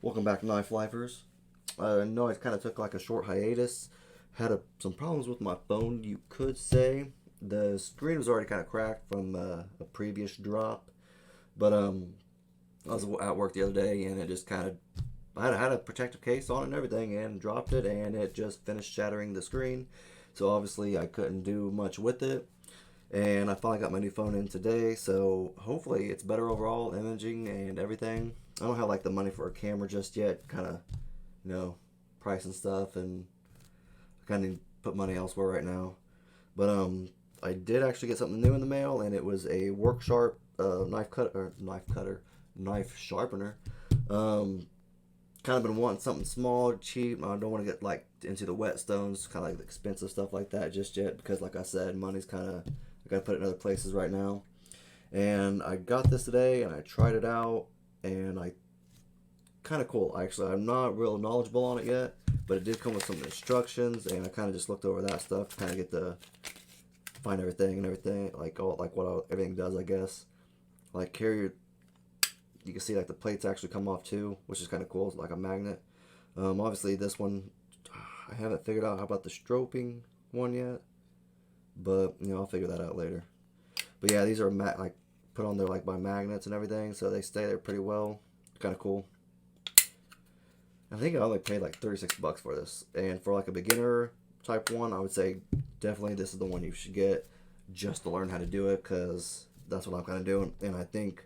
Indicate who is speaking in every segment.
Speaker 1: Welcome back, Knife Lifers. I know I kind of took like a short hiatus. Had some problems with my phone, you could say. The screen was already kind of cracked from a previous drop, but I was at work the other day and it just kind of I had a protective case on it and everything and dropped it and it just finished shattering the screen. So obviously I couldn't do much with it. And I finally got my new phone in today, so hopefully it's better overall, imaging and everything. I don't have like the money for a camera just yet, kind of, you know, price and stuff, and I kind of need to put money elsewhere right now. But I did actually get something new in the mail, and it was a work sharp knife sharpener. Um, Kind of been wanting something small, cheap. I don't want to get like into the whetstones, kind of like the expensive stuff like that just yet, because like I said, money's kind of I got to put it in other places right now. And I got this today, and I tried it out, and I kind of cool actually. I'm not real knowledgeable on it yet, but it did come with some instructions, and I kind of just looked over that stuff to kind of get the find everything and everything like all like everything does, I guess. Like carry you can see like the plates actually come off too, which is kind of cool. It's like a magnet. Obviously this one I haven't figured out how about the stroping one yet, but I'll figure that out later. But yeah, these are like put on there like by magnets and everything, so they stay there pretty well. Kind of cool. I think I only paid like 36 bucks for this, and for like a beginner type one, I would say definitely this is the one you should get just to learn how to do it, because that's what I'm kind of doing. And I think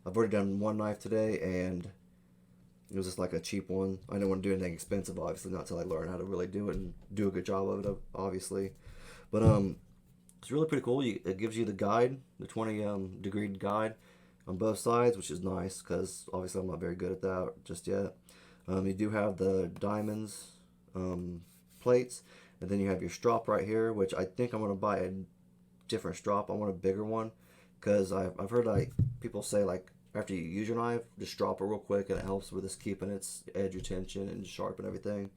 Speaker 1: I've already done one knife today, and it was just like a cheap one. I didn't want to do anything expensive, obviously, not until I learn how to really do it and do a good job of it, obviously. But it's really pretty cool. It gives you the guide, the 20 degree guide on both sides, which is nice because obviously I'm not very good at that just yet. You do have the diamonds plates, and then you have your strop right here, which I think I'm gonna buy a different strop. I want a bigger one because I've heard like people say like after you use your knife, just drop it real quick and it helps with this keeping its edge retention and sharp and everything.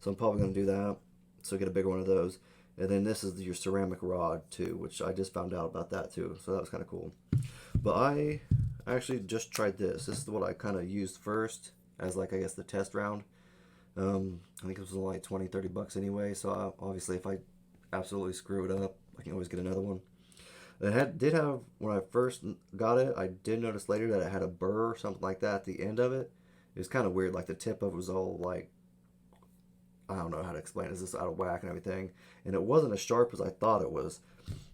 Speaker 1: So I'm probably gonna do that. So get a bigger one of those. And then this is your ceramic rod too, which I just found out about that too. So that was kind of cool. But I actually just tried this. This is what I kind of used first as like I guess the test round. I think it was only like 20, 30 bucks anyway. So obviously if I absolutely screw it up, I can always get another one. Did have when I first got it. I did notice later that it had a burr or something like that at the end of it. It was kind of weird. Like the tip of it was all like I don't know how to explain it. It's just out of whack and everything, and it wasn't as sharp as I thought it was.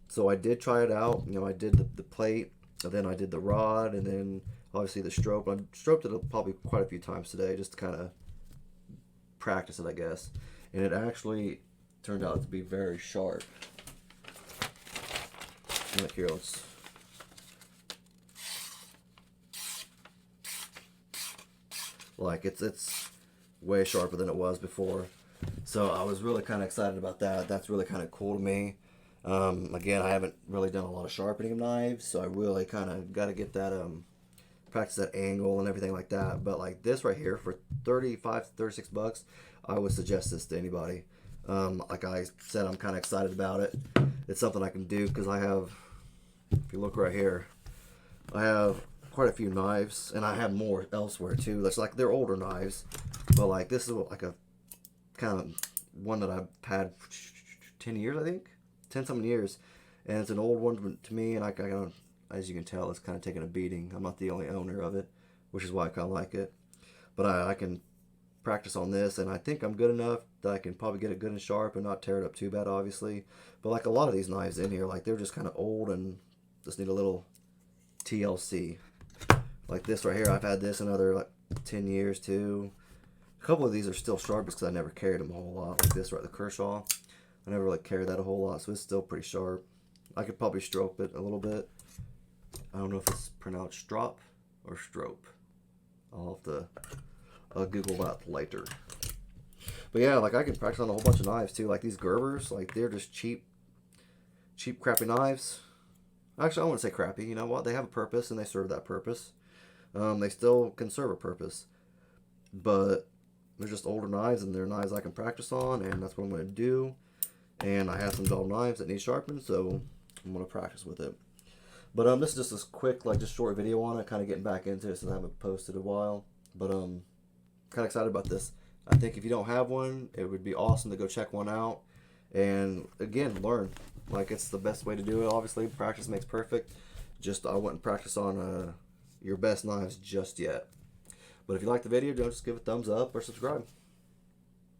Speaker 1: So I did try it out. I did the plate, and then I did the rod, and then obviously the stroke. I stroked it probably quite a few times today just to kind of practice it, I guess. And it actually turned out to be very sharp. Like here, let's. Like it's way sharper than it was before. So I was really kind of excited about that. That's really kind of cool to me. Again, I haven't really done a lot of sharpening of knives, so I really kind of got to get that practice that angle and everything like that. But like this right here for 35 to 36 bucks, I would suggest this to anybody. Like I said, I'm kind of excited about it. It's something I can do because I have, if you look right here, I have quite a few knives, and I have more elsewhere too. That's like they're older knives, but like this is like a kind of one that I've had for 10 years, I think, 10 something years, and it's an old one to me, and I kind of, as you can tell, it's kind of taking a beating. I'm not the only owner of it, which is why I kind of like it. But I can practice on this, and I think I'm good enough that I can probably get it good and sharp and not tear it up too bad, obviously. But like a lot of these knives in here, like they're just kind of old and just need a little TLC. Like this right here, I've had this another like 10 years too. A couple of these are still sharp because I never carried them a whole lot. Like this right, the Kershaw. I never really carried that a whole lot, so it's still pretty sharp. I could probably stroke it a little bit. I don't know if it's pronounced strop or strope. I'll have to Google that later. But yeah, like I can practice on a whole bunch of knives too. Like these Gerbers, like they're just cheap, crappy knives. Actually, I wouldn't say crappy. You know what? They have a purpose and they serve that purpose. They still can serve a purpose, but they're just older knives, and they're knives I can practice on, and that's what I'm going to do. And I have some dull knives that need sharpened, so I'm going to practice with it. But this is just a quick, like, just short video on it, kind of getting back into it since I haven't posted a while. But kind of excited about this. I think if you don't have one, it would be awesome to go check one out. And again, learn. Like, it's the best way to do it. Obviously, practice makes perfect. Just I wouldn't practice on your best knives just yet. But if you like the video, don't just give it a thumbs up or subscribe.